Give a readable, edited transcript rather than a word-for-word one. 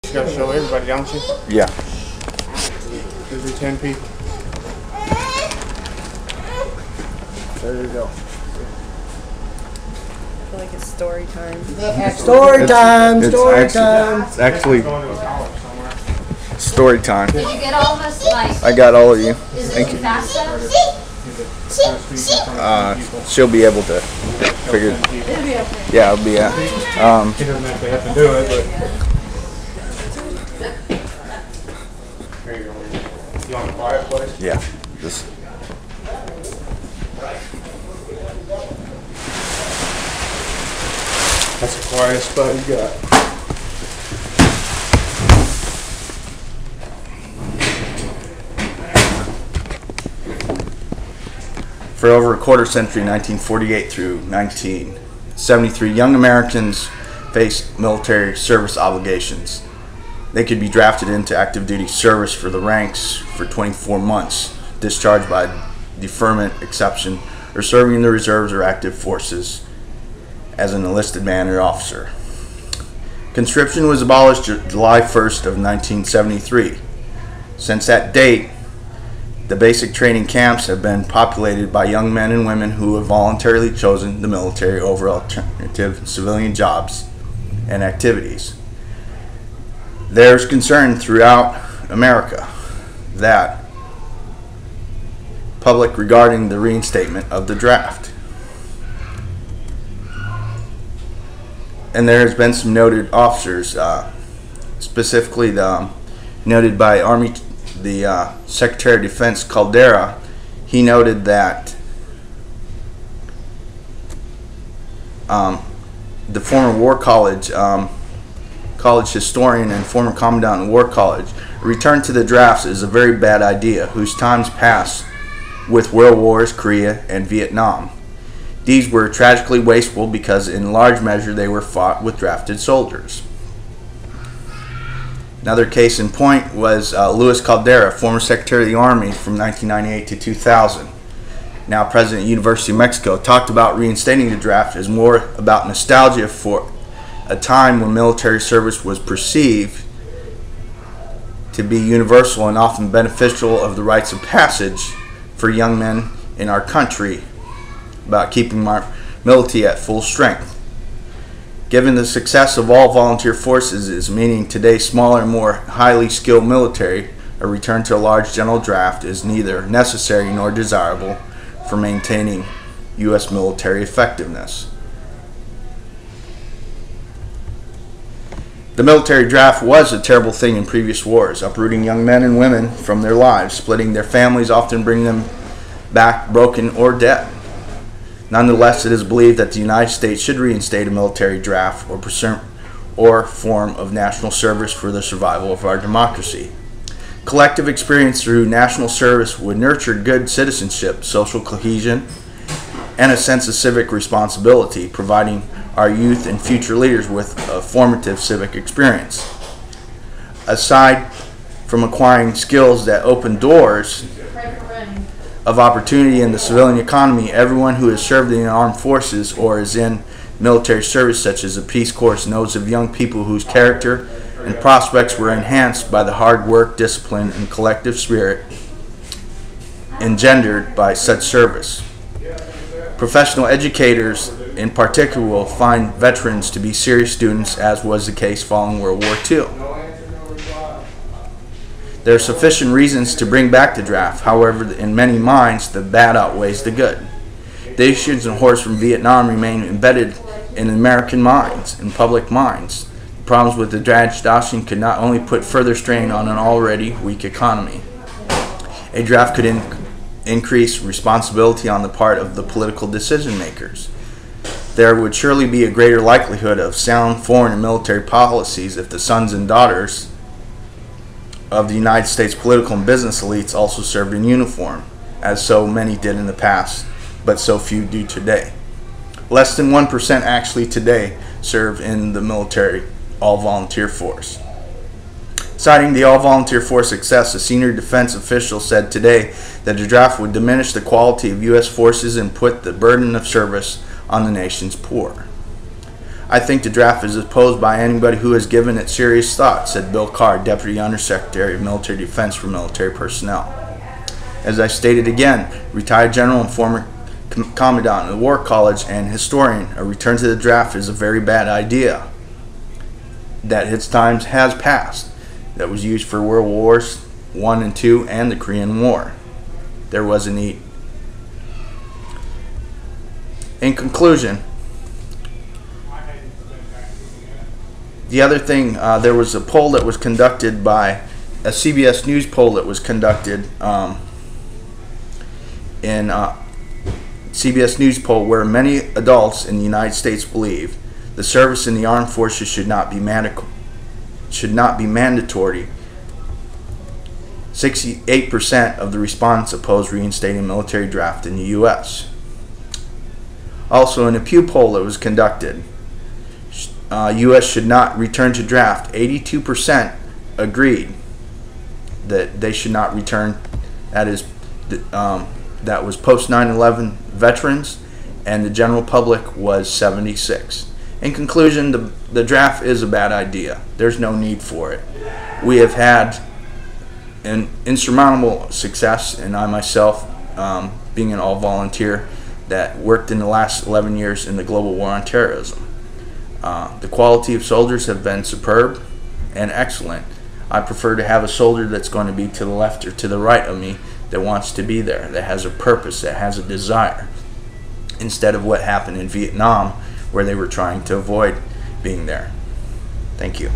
You gotta show everybody, don't you? Yeah. There'll be 10 people. There you go. I feel like it's story time. Story time, story time. It's actually Going to a college somewhere. story time. Did you get all of us? Like, I got all of you. is Thank it you. fast though? She'll be able to figure. Yeah, it'll be. He doesn't actually have to do it, but. Here you go. You want a quiet place? Yeah. Just. That's the quietest spot you got. For over a quarter century, 1948 through 1973, young Americans faced military service obligations. They could be drafted into active duty service for the ranks for 24 months, discharged by deferment exception, or serving in the reserves or active forces as an enlisted man or officer. Conscription was abolished July 1st of 1973. Since that date, the basic training camps have been populated by young men and women who have voluntarily chosen the military over alternative civilian jobs and activities. There's concern throughout America that public regarding the reinstatement of the draft. And there has been some noted officers, specifically noted by the Secretary of Defense Caldera. He noted that the former War College college historian and former commandant in War College, a return to the drafts is a very bad idea, whose times passed with World Wars, Korea, and Vietnam. These were tragically wasteful because in large measure they were fought with drafted soldiers. Another case in point was Luis Caldera, former Secretary of the Army from 1998 to 2000. Now President of the University of Mexico, talked about reinstating the draft as more about nostalgia for a time when military service was perceived to be universal and often beneficial of the rites of passage for young men in our country, about keeping our military at full strength. Given the success of all volunteer forces is meaning today's smaller and more highly skilled military, a return to a large general draft is neither necessary nor desirable for maintaining U.S. military effectiveness. The military draft was a terrible thing in previous wars, uprooting young men and women from their lives, splitting their families, often bringing them back broken or dead. Nonetheless, it is believed that the United States should reinstate a military draft or form of national service for the survival of our democracy. Collective experience through national service would nurture good citizenship, social cohesion, and a sense of civic responsibility, providing our youth and future leaders with a formative civic experience. Aside from acquiring skills that open doors of opportunity in the civilian economy, everyone who has served in the armed forces or is in military service, such as the Peace Corps, knows of young people whose character and prospects were enhanced by the hard work, discipline, and collective spirit engendered by such service. Professional educators in particular will find veterans to be serious students, as was the case following World War II. There are sufficient reasons to bring back the draft. However, in many minds, the bad outweighs the good. The issues and horrors from Vietnam remain embedded in American minds, in public minds. The problems with the draft adoption could not only put further strain on an already weak economy. A draft could increase responsibility on the part of the political decision makers. There would surely be a greater likelihood of sound foreign and military policies if the sons and daughters of the United States political and business elites also served in uniform, as so many did in the past, but so few do today. Less than 1% actually today serve in the military all-volunteer force. Citing the all-volunteer force success, a senior defense official said today that the draft would diminish the quality of U.S. forces and put the burden of service on the nation's poor. I think the draft is opposed by anybody who has given it serious thought, said Bill Carr, Deputy Undersecretary of Military Defense for Military Personnel. As I stated again, retired general and former commandant of the War College and historian, a return to the draft is a very bad idea. That its time has passed. That was used for World Wars I and II and the Korean War. There was a need. In conclusion, the other thing, there was a poll that was conducted by a CBS News poll that was conducted in CBS News poll where many adults in the United States believe the service in the armed forces should not be mandatory. 68% of the respondents opposed reinstating military draft in the U.S. Also, in a Pew poll that was conducted, U.S. should not return to draft. 82% agreed that they should not return. That was post 9/11 veterans, and the general public was 76%. In conclusion, the draft is a bad idea. There's no need for it. We have had an insurmountable success, and I myself, being an all-volunteer that worked in the last 11 years in the global war on terrorism. The quality of soldiers have been superb and excellent. I prefer to have a soldier that's going to be to the left or to the right of me that wants to be there, that has a purpose, that has a desire, instead of what happened in Vietnam where they were trying to avoid being there. Thank you.